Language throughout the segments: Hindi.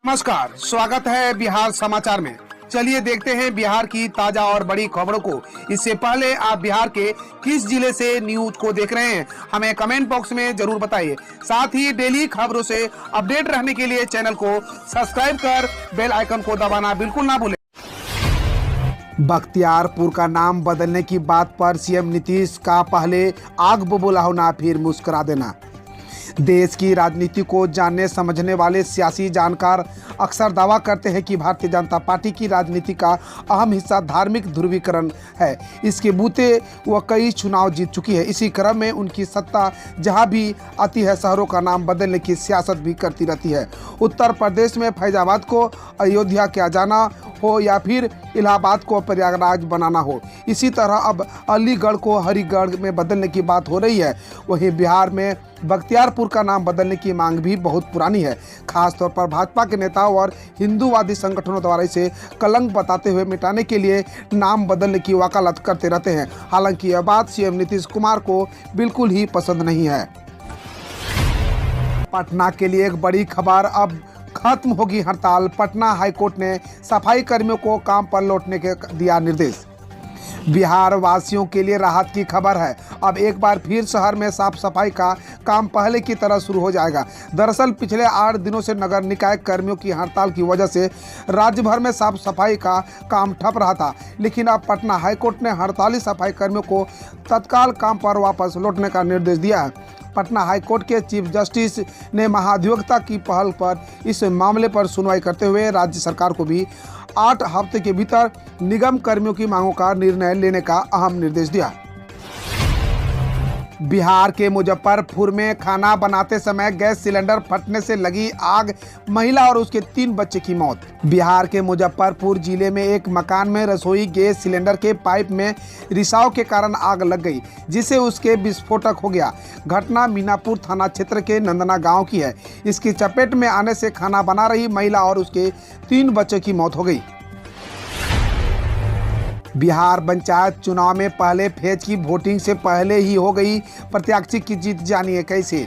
नमस्कार, स्वागत है बिहार समाचार में। चलिए देखते हैं बिहार की ताजा और बड़ी खबरों को। इससे पहले आप बिहार के किस जिले से न्यूज को देख रहे हैं, हमें कमेंट बॉक्स में जरूर बताइए। साथ ही डेली खबरों से अपडेट रहने के लिए चैनल को सब्सक्राइब कर बेल आइकन को दबाना बिल्कुल ना भूलें। बख्तियारपुर का नाम बदलने की बात पर सीएम नीतीश का पहले आग बबूला होना फिर मुस्कुरा देना। देश की राजनीति को जानने समझने वाले सियासी जानकार अक्सर दावा करते हैं कि भारतीय जनता पार्टी की राजनीति का अहम हिस्सा धार्मिक ध्रुवीकरण है। इसके बूते वह कई चुनाव जीत चुकी है। इसी क्रम में उनकी सत्ता जहां भी आती है, शहरों का नाम बदलने की सियासत भी करती रहती है। उत्तर प्रदेश में फैजाबाद को अयोध्या किया जाना हो या फिर इलाहाबाद को प्रयागराज बनाना हो, इसी तरह अब अलीगढ़ को हरिगढ़ में बदलने की बात हो रही है। वहीं बिहार में बख्तियारपुर का नाम बदलने की मांग भी बहुत पुरानी है। खासतौर पर भाजपा के नेताओं और हिंदूवादी संगठनों द्वारा इसे कलंक बताते हुए मिटाने के लिए नाम बदलने की वकालत करते रहते हैं। हालांकि यह बात सीएम नीतीश कुमार को बिल्कुल ही पसंद नहीं है। पटना के लिए एक बड़ी खबर, अब खत्म होगी हड़ताल। पटना हाईकोर्ट ने सफाई कर्मियों को काम पर लौटने के दिया निर्देश। बिहार वासियों के लिए राहत की खबर है। अब एक बार फिर शहर में साफ सफाई का काम पहले की तरह शुरू हो जाएगा। दरअसल पिछले 8 दिनों से नगर निकाय कर्मियों की हड़ताल की वजह से राज्य भर में साफ सफाई का काम ठप रहा था, लेकिन अब पटना हाईकोर्ट ने हड़ताली सफाई कर्मियों को तत्काल काम पर वापस लौटने का निर्देश दिया है। पटना हाईकोर्ट के चीफ जस्टिस ने महाधिवक्ता की पहल पर इस मामले पर सुनवाई करते हुए राज्य सरकार को भी 8 हफ्ते के भीतर निगम कर्मियों की मांगों का निर्णय लेने का अहम निर्देश दिया। बिहार के मुजफ्फरपुर में खाना बनाते समय गैस सिलेंडर फटने से लगी आग, महिला और उसके 3 बच्चे की मौत। बिहार के मुजफ्फरपुर जिले में एक मकान में रसोई गैस सिलेंडर के पाइप में रिसाव के कारण आग लग गई, जिससे उसके विस्फोटक हो गया। घटना मीनापुर थाना क्षेत्र के नंदना गांव की है। इसकी चपेट में आने से खाना बना रही महिला और उसके 3 बच्चों की मौत हो गई। बिहार पंचायत चुनाव में पहले फेज की वोटिंग से पहले ही हो गई प्रत्याशी की जीत, जानिए कैसे।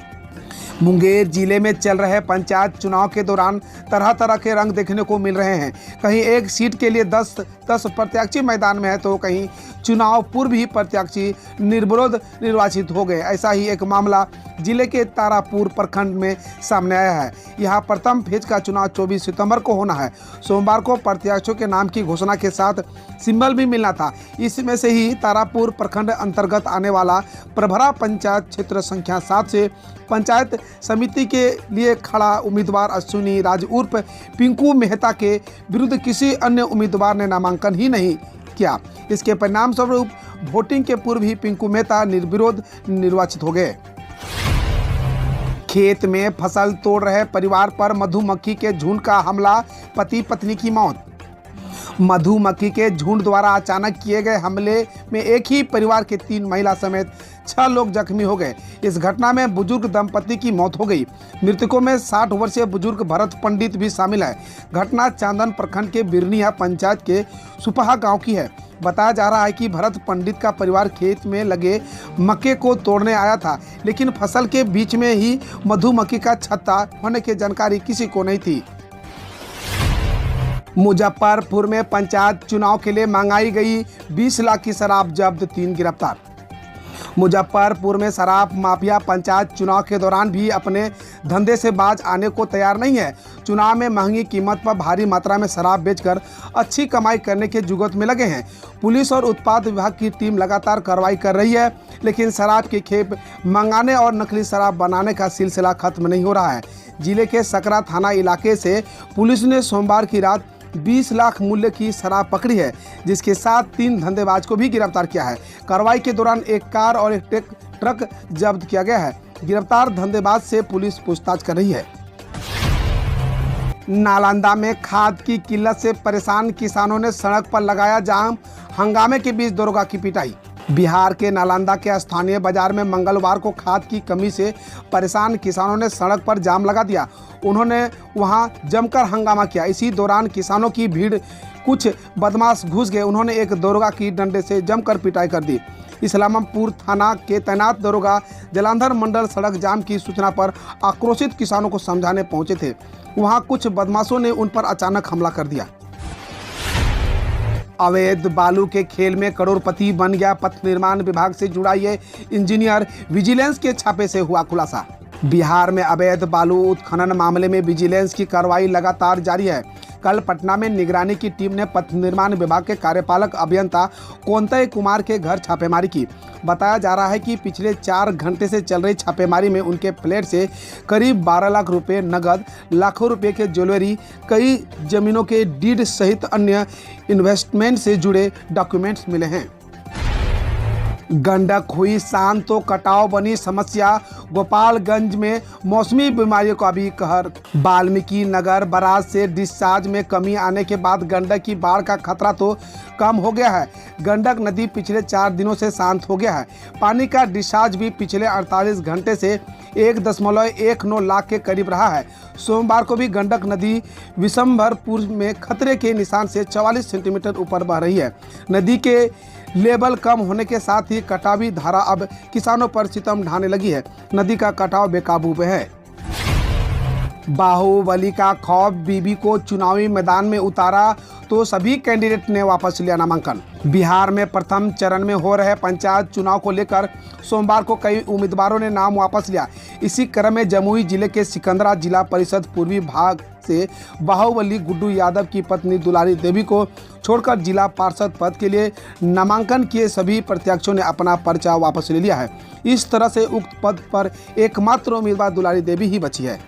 मुंगेर जिले में चल रहे पंचायत चुनाव के दौरान तरह तरह के रंग देखने को मिल रहे हैं। कहीं एक सीट के लिए 10 प्रत्याशी मैदान में है, तो कहीं चुनाव पूर्व ही प्रत्याशी निर्विरोध निर्वाचित हो गए। ऐसा ही एक मामला जिले के तारापुर प्रखंड में सामने आया है। यहाँ प्रथम फेज का चुनाव 24 सितंबर को होना है। सोमवार को प्रत्याशियों के नाम की घोषणा के साथ सिंबल भी मिलना था। इसमें से ही तारापुर प्रखंड अंतर्गत आने वाला प्रभरा पंचायत क्षेत्र संख्या 7 से पंचायत समिति के लिए खड़ा उम्मीदवार अश्विनी राज उर्फ पिंकू मेहता के विरुद्ध किसी अन्य उम्मीदवार ने नामांकन ही नहीं किया। इसके परिणाम स्वरूप वोटिंग के पूर्व ही पिंकू मेहता निर्विरोध निर्वाचित हो गए। खेत में फसल तोड़ रहे परिवार पर मधुमक्खी के झुंड का हमला, पति पत्नी की मौत। मधुमक्खी के झुंड द्वारा अचानक किए गए हमले में एक ही परिवार के 3 महिला समेत 6 लोग जख्मी हो गए। इस घटना में बुजुर्ग दंपति की मौत हो गई। मृतकों में 60 वर्षीय बुजुर्ग भरत पंडित भी शामिल है। घटना चांदन प्रखंड के बिरनिया पंचायत के सुपहा गांव की है। बताया जा रहा है कि भरत पंडित का परिवार खेत में लगे मक्के को तोड़ने आया था, लेकिन फसल के बीच में ही मधुमक्खी का छत्ता होने की जानकारी किसी को नहीं थी। मुजफ्फरपुर में पंचायत चुनाव के लिए मंगाई गई 20 लाख की शराब जब्त, 3 गिरफ्तार। मुजफ्फरपुर में शराब माफिया पंचायत चुनाव के दौरान भी अपने धंधे से बाज आने को तैयार नहीं है। चुनाव में महंगी कीमत पर भारी मात्रा में शराब बेचकर अच्छी कमाई करने के जुगत में लगे हैं। पुलिस और उत्पाद विभाग की टीम लगातार कार्रवाई कर रही है, लेकिन शराब की खेप मंगाने और नकली शराब बनाने का सिलसिला खत्म नहीं हो रहा है। जिले के सकरा थाना इलाके से पुलिस ने सोमवार की रात 20 लाख मूल्य की शराब पकड़ी है, जिसके साथ 3 धंधेबाज को भी गिरफ्तार किया है। कार्रवाई के दौरान एक कार और एक ट्रक जब्त किया गया है। गिरफ्तार धंधेबाज से पुलिस पूछताछ कर रही है। नालंदा में खाद की किल्लत से परेशान किसानों ने सड़क पर लगाया जाम, हंगामे के बीच दरोगा की पिटाई। बिहार के नालंदा के स्थानीय बाजार में मंगलवार को खाद की कमी से परेशान किसानों ने सड़क पर जाम लगा दिया। उन्होंने वहां जमकर हंगामा किया। इसी दौरान किसानों की भीड़ कुछ बदमाश घुस गए। उन्होंने एक दरोगा की डंडे से जमकर पिटाई कर दी। इस्लामपुर थाना के तैनात दरोगा जलंधर मंडल सड़क जाम की सूचना पर आक्रोशित किसानों को समझाने पहुंचे थे। वहां कुछ बदमाशों ने उन पर अचानक हमला कर दिया। अवैध बालू के खेल में करोड़पति बन गया पथ निर्माण विभाग से जुड़ा ये इंजीनियर, विजिलेंस के छापे से हुआ खुलासा। बिहार में अवैध बालू उत्खनन मामले में विजिलेंस की कार्रवाई लगातार जारी है। कल पटना में निगरानी की टीम ने पथ निर्माण विभाग के कार्यपालक अभियंता कोंतय कुमार के घर छापेमारी की। बताया जा रहा है कि पिछले 4 घंटे से चल रही छापेमारी में उनके फ्लैट से करीब 12 लाख रुपए नगद, लाखों रुपए के ज्वेलरी, कई जमीनों के डीड सहित अन्य इन्वेस्टमेंट से जुड़े डॉक्यूमेंट्स मिले हैं। गंडक हुई शांत तो कटाव बनी समस्या। गोपालगंज में मौसमी बीमारियों का भी कहर। वाल्मीकि नगर बराज से डिस्चार्ज में कमी आने के बाद गंडक की बाढ़ का खतरा तो कम हो गया है। गंडक नदी पिछले 4 दिनों से शांत हो गया है। पानी का डिस्चार्ज भी पिछले 48 घंटे से 1.19 लाख के करीब रहा है। सोमवार को भी गंडक नदी विशंभरपुर में खतरे के निशान से 44 सेंटीमीटर ऊपर बह रही है। नदी के लेवल कम होने के साथ ही कटावी धारा अब किसानों पर सितम ढाने लगी है। नदी का कटाव बेकाबू पे है। बाहुबली का खौफ बीबी को चुनावी मैदान में उतारा तो सभी कैंडिडेट ने वापस लिया नामांकन। बिहार में प्रथम चरण में हो रहे पंचायत चुनाव को लेकर सोमवार को कई उम्मीदवारों ने नाम वापस लिया। इसी क्रम में जमुई जिले के सिकंदरा जिला परिषद पूर्वी भाग से बाहुबली गुड्डू यादव की पत्नी दुलारी देवी को छोड़कर जिला पार्षद पद के लिए नामांकन किए सभी प्रत्याशियों ने अपना पर्चा वापस ले लिया है। इस तरह से उक्त पद पर एकमात्र उम्मीदवार दुलारी देवी ही बची है।